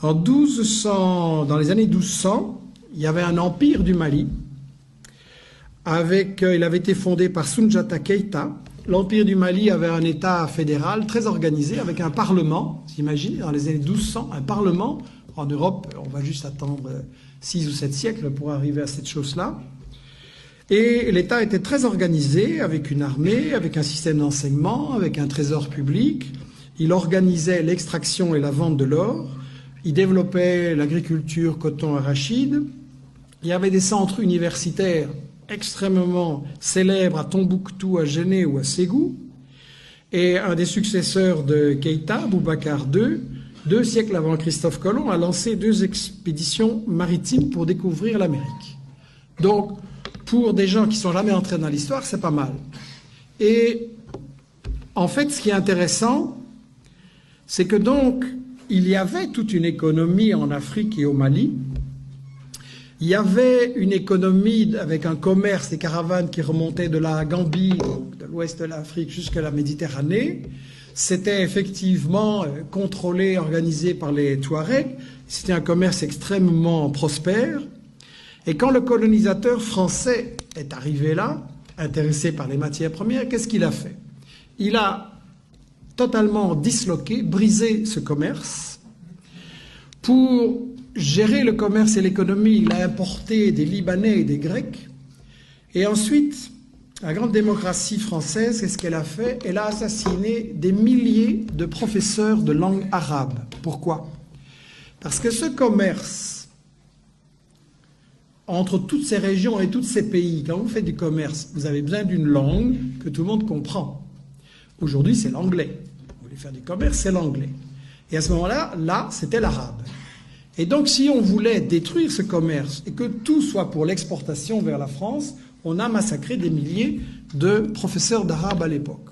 Dans les années 1200, il y avait un empire du Mali. Il avait été fondé par Soundiata Keïta. L'empire du Mali avait un État fédéral très organisé avec un parlement. Vous imaginez, dans les années 1200, un parlement. En Europe, on va juste attendre 6 ou 7 siècles pour arriver à cette chose-là. Et l'État était très organisé, avec une armée, avec un système d'enseignement, avec un trésor public. Il organisait l'extraction et la vente de l'or. Il développait l'agriculture, coton, arachide. Il y avait des centres universitaires extrêmement célèbres à Tombouctou, à Géné ou à Ségou. Et un des successeurs de Keïta, Boubacar II, 2 siècles avant Christophe Colomb, a lancé 2 expéditions maritimes pour découvrir l'Amérique. Donc, pour des gens qui ne sont jamais entrés dans l'histoire, c'est pas mal. Et en fait, ce qui est intéressant, c'est que donc, il y avait toute une économie en Afrique et au Mali. Il y avait une économie avec un commerce, des caravanes qui remontaient de la Gambie, donc de l'ouest de l'Afrique jusqu'à la Méditerranée. C'était effectivement contrôlé, organisé par les Touaregs. C'était un commerce extrêmement prospère. Et quand le colonisateur français est arrivé là, intéressé par les matières premières, qu'est-ce qu'il a fait? Il a totalement disloqué, brisé ce commerce. Pour gérer le commerce et l'économie, il a importé des Libanais et des Grecs. Et ensuite, la grande démocratie française, qu'est-ce qu'elle a fait? Elle a assassiné des milliers de professeurs de langue arabe. Pourquoi? Parce que ce commerce entre toutes ces régions et tous ces pays, quand vous faites du commerce, vous avez besoin d'une langue que tout le monde comprend. Aujourd'hui, c'est l'anglais. Vous voulez faire du commerce, c'est l'anglais. Et à ce moment-là, c'était l'arabe. Et donc, si on voulait détruire ce commerce et que tout soit pour l'exportation vers la France, on a massacré des milliers de professeurs d'arabe à l'époque.